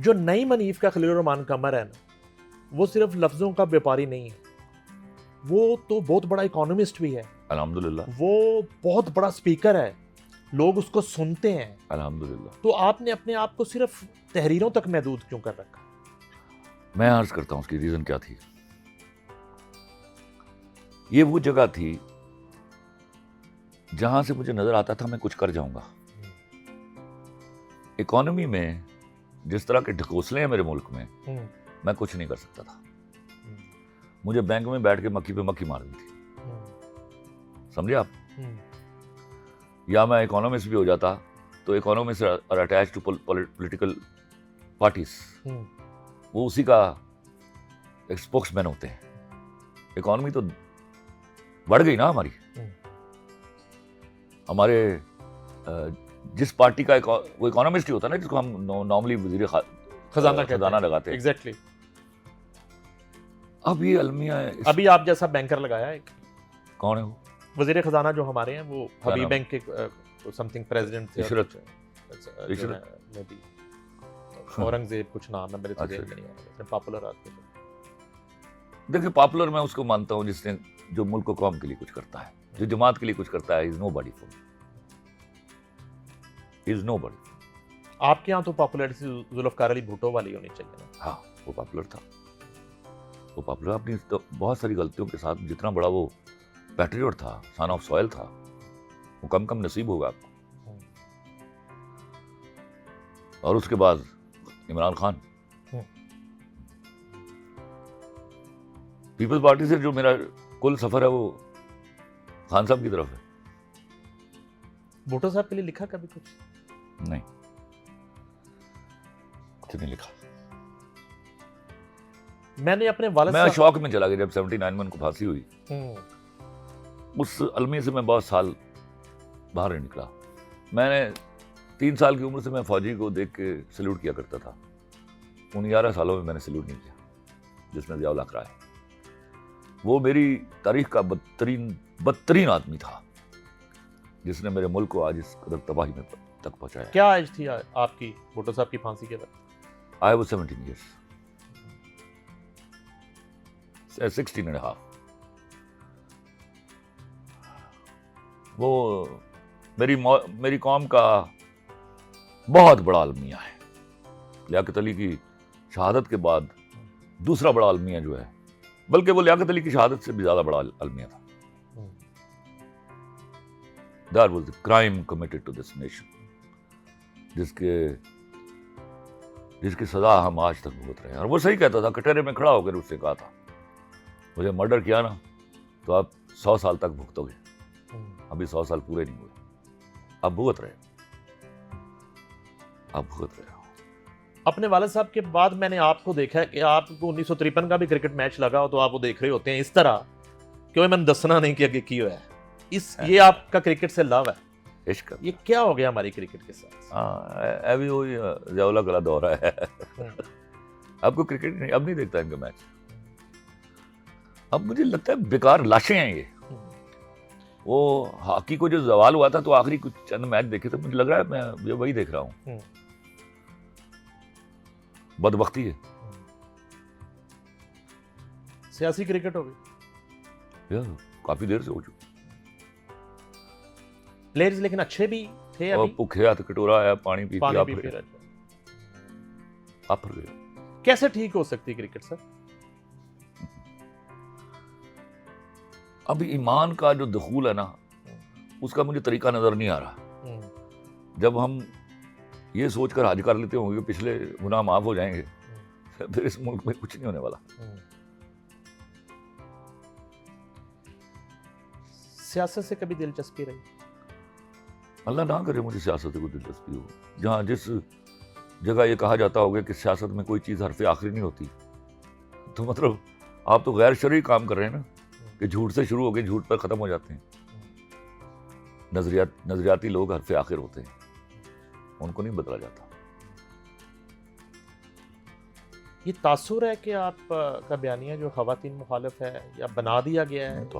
جو نعیم حنیف کا خلیل الرحمان قمر ہے نا، وہ صرف لفظوں کا بیپاری نہیں ہے، وہ تو بہت بڑا اکانومسٹ بھی ہے، الحمدللہ، وہ بہت بڑا سپیکر ہے، لوگ اس کو سنتے ہیں. الحمدللہ. تو آپ نے اپنے آپ کو صرف تحریروں تک محدود کیوں کر رکھا؟ میں عرض کرتا ہوں اس کی ریزن کیا تھی. یہ وہ جگہ تھی جہاں سے مجھے نظر آتا تھا میں کچھ کر جاؤں گا. اکانومی میں جس طرح کے ڈھکوسلے ہیں میرے ملک میں، میں کچھ نہیں کر سکتا تھا. مجھے بینک میں بیٹھ کے مکھی پہ مکھی مار دی تھی، سمجھے آپ؟ یا میں اکانومسٹ بھی ہو جاتا تو economist are attach to political parties, وہ اسی کا ایک اسپوکس مین ہوتے ہیں. اکانومی تو بڑھ گئی نا ہمارے جس پارٹی کا وہ اکانومسٹ ہی ہوتا ہے نا، جس کو ہم نارملی وزیر خزانہ لگاتے ہیں. ایگزیکٹلی. اب یہ المیہ ابھی آپ جیسا بینکر لگایا ایک، کون ہے وہ؟ وزیر خزانہ جو ہمارے ہیں، وہ حبیب بینک کے سم تھنگ پریزیڈنٹ تھے. عشرت. اورنگزیب کچھ نام ہے میرے تو ذہن میں نہیں آ رہا. پاپولر آدمی. دیکھیں پاپولر میں اس کو مانتا ہوں جس نے جو ملک و قوم کے لیے کچھ کرتا ہے، جو جماعت کے لیے کچھ کرتا ہے. از نو باڈی فور، از نو باڈی. آپ کے یہاں تو پاپولرٹی ذوالفقار علی بھٹو والی ہونی چاہیے نا. ہاں وہ پاپولر تھا، وہ پاپولر اپنی بہت ساری غلطیوں کے ساتھ. جتنا بڑا وہ پیٹریوٹ تھا، سن آف سوائل تھا، وہ کم کم نصیب ہوگا آپ کو. اور اس کے بعد عمران خان، پیپلز پارٹی سے جو میرا کل سفر ہے وہ خان صاحب کی طرف ہے. بھٹو صاحب کے لیے لکھا کبھی کچھ؟ نہیں، کچھ نہیں لکھا. میں نے اپنے والد میں شوق میں چلا گیا جب 79 میں ان کو پھانسی ہوئی. اس المیہ سے میں بہت سال باہر نہیں نکلا. میں نے 3 سال کی عمر سے میں فوجی کو دیکھ کے سلیوٹ کیا کرتا تھا. ان 11 سالوں میں نے سلیوٹ نہیں کیا جس میں ضیاء الحق رائے. وہ میری تاریخ کا بدترین آدمی تھا جس نے میرے ملک کو آج اس قدر تباہی میں تک پہنچایا. کیا ایج تھی آپ کی بھٹو صاحب کی پھانسی کے وقت؟ I was 17 years. 16 and a half. وہ میری قوم کا بہت بڑا المیہ ہے. لیاقت علی کی شہادت کے بعد دوسرا بڑا المیہ جو ہے، بلکہ وہ لیاقت علی کی شہادت سے بھی زیادہ بڑا المیہ تھا. That was the crime committed to this nation. جس کی سزا ہم آج تک بھگت رہے ہیں. اور وہ صحیح کہتا تھا، کٹہرے میں کھڑا ہو کر اس نے کہا تھا مجھے مرڈر کیا نا تو آپ 100 سال تک بھگتو گے. ابھی 100 سال پورے نہیں ہوئے، اب بھگت رہے. اپنے والد صاحب کے بعد میں نے آپ کو دیکھا ہے کہ آپ کو 1953 کا بھی کرکٹ میچ لگا ہو تو آپ وہ دیکھ رہے ہوتے ہیں اس طرح کہ میں نے دسنا نہیں کہ کی ہوا ہے. یہ آپ کا کرکٹ سے لو ہے، عشق. یہ کیا ہو گیا ہماری کرکٹ کے ساتھ؟ ابھی وہی ضیاء الحق کا دورہ ہے. اب کو کرکٹ نہیں، اب نہیں دیکھتا ان کا میچ. اب مجھے لگتا ہے بیکار لاشیں ہیں یہ. وہ ہاکی کو جو زوال ہوا تھا تو آخری کچھ چند میچ دیکھے تو مجھے لگ رہا ہے میں وہی دیکھ رہا ہوں. بدبختی ہے. سیاسی کرکٹ ہو گئی کافی دیر سے ہو چکی. پلیئرز لیکن اچھے بھی تھے. بھوکے ہاتھ کٹورا آیا، پانی پی کے آپ پھر گئے. کیسے ٹھیک ہو سکتی کرکٹ سر؟ اب ایمان کا جو دخول ہے نا، اس کا مجھے طریقہ نظر نہیں آ رہا. جب ہم یہ سوچ کر حج کر لیتے ہوں گے پچھلے گناہ معاف ہو جائیں گے، پھر اس ملک میں کچھ نہیں ہونے والا. سیاست سے کبھی دلچسپی رہی؟ اللہ نہ کرے مجھے سیاست سے کوئی دلچسپی ہو. جہاں جس جگہ یہ کہا جاتا ہوگا کہ سیاست میں کوئی چیز حرف آخری نہیں ہوتی، تو مطلب آپ تو غیر شرعی کام کر رہے ہیں نا، کہ جھوٹ سے شروع ہو گئے جھوٹ پر ختم ہو جاتے ہیں. نظریاتی لوگ حرف آخر ہوتے ہیں، ان کو نہیں بدلا جاتا. یہ تاثر ہے کہ آپ کا بیانیہ جو خواتین مخالف ہے یا بنا دیا گیا ہے؟ تو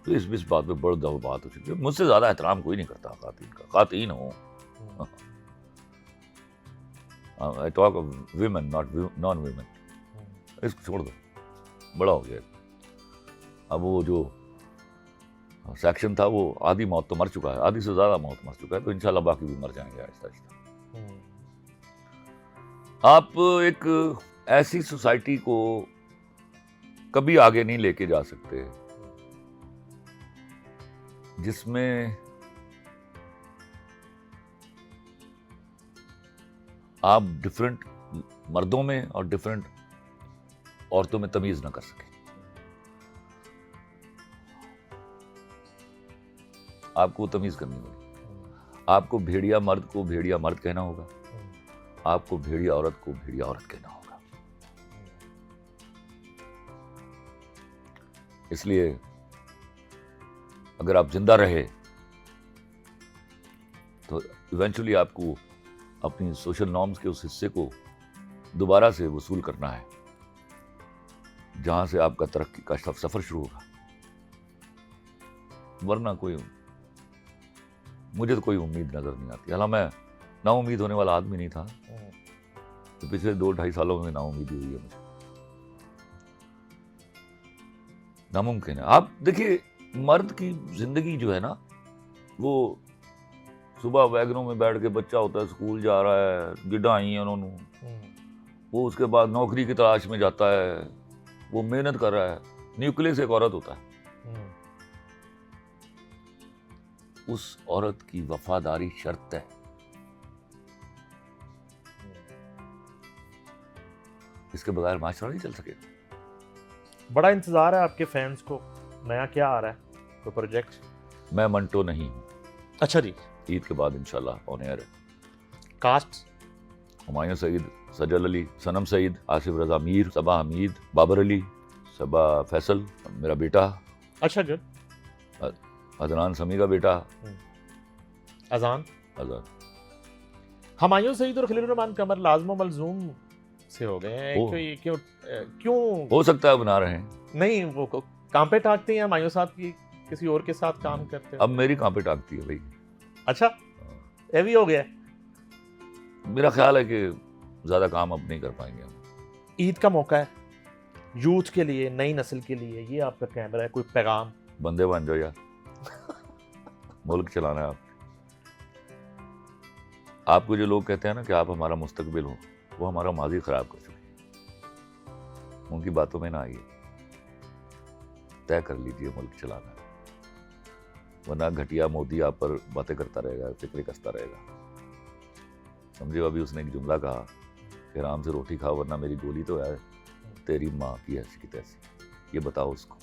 اس بات پہ بڑھ دو بات ہو چکی ہے. مجھ سے زیادہ احترام کوئی نہیں کرتا خواتین کا. خواتین ہوں I talk of women, not non-women. اس کو چھوڑ دو, بڑا ہو گیا. اب وہ جو سیکشن تھا وہ آدھی موت تو مر چکا ہے, آدھی سے زیادہ موت مر چکا ہے, تو انشاءاللہ باقی بھی مر جائیں گے آہستہ آہستہ. آپ ایک ایسی سوسائٹی کو کبھی آگے نہیں لے کے جا سکتے جس میں آپ ڈفرینٹ مردوں میں اور ڈفرینٹ عورتوں میں تمیز نہ کر سکیں. آپ کو تمیز کرنی ہوگی. آپ کو بھیڑیا مرد کو بھیڑیا مرد کہنا ہوگا, آپ کو بھیڑیا عورت کو بھیڑیا عورت کہنا ہوگا. اس لیے اگر آپ زندہ رہے تو ایونچولی آپ کو اپنی سوشل نارمز کے اس حصے کو دوبارہ سے وصول کرنا ہے جہاں سے آپ کا ترقی کا سفر شروع ہوگا. ورنہ مجھے تو کوئی امید نظر نہیں آتی. حالانکہ میں نا امید ہونے والا آدمی نہیں تھا, تو پچھلے 2-2.5 سالوں میں نا امیدی ہوئی ہے مجھے. ناممکن ہے. آپ دیکھیے مرد کی زندگی جو ہے نا, وہ صبح ویگنوں میں بیٹھ کے بچہ ہوتا ہے, اسکول جا رہا ہے, گڈا آئی ہیں انہوں نے, وہ اس کے بعد نوکری کی تلاش میں جاتا ہے, وہ محنت کر رہا ہے, نیوکلس ایک عورت ہوتا ہے. اس عورت کی وفاداری شرط ہے. اس کے بغیر معاشرہ نہیں چل سکے. بڑا انتظار ہے آپ کے فینس کو, نیا کیا آ رہا ہے, کوئی پروجیکٹ؟ میں منٹو نہیں ہوں. اچھا جی. عید کے بعد انشاءاللہ آن ایئر ہے. کاسٹ؟ ہمایوں سعید, سجل علی, صنم سعید, آصف رضا میر, صبا حمید, بابر علی, صبا فیصل میرا بیٹا, اچھا جی, عدنان سمیع کا بیٹا, اذان. ہمایوں سعید اور خلیل الرحمان قمر لازم و ملزوم سے ہو گئے ہیں. کیوں ہو سکتا ہے بنا رہے ہیں. نہیں, وہ کام پہ ٹاکتے ہیں ہمایوں صاحب کی, کسی اور کے ساتھ کام کرتے ہیں. اب میری کام پہ ٹاکتی ہے بھائی. اچھا, یہ بھی ہو گیا. میرا خیال ہے کہ زیادہ کام اب نہیں کر پائیں گے ہم. عید کا موقع ہے یوتھ کے لیے, نئی نسل کے لیے, یہ آپ کا کیمرہ ہے, کوئی پیغام؟ بندے بن جاؤ یار, ملک چلانا ہے آپ. آپ کو جو لوگ کہتے ہیں نا کہ آپ ہمارا مستقبل ہو, وہ ہمارا ماضی خراب کر چکے ہیں. ان کی باتوں میں نہ آئیے, طے کر لیجیے ملک چلانا ہے. ورنہ گھٹیا مودی آپ پر باتیں کرتا رہے گا, فکریں کستا رہے گا. سمجھو ابھی اس نے ایک جملہ کہا کہ آرام سے روٹی کھاؤ ورنہ میری گولی تو ہے تیری ماں کی ایسی کی تیسی. یہ بتاؤ اس کو.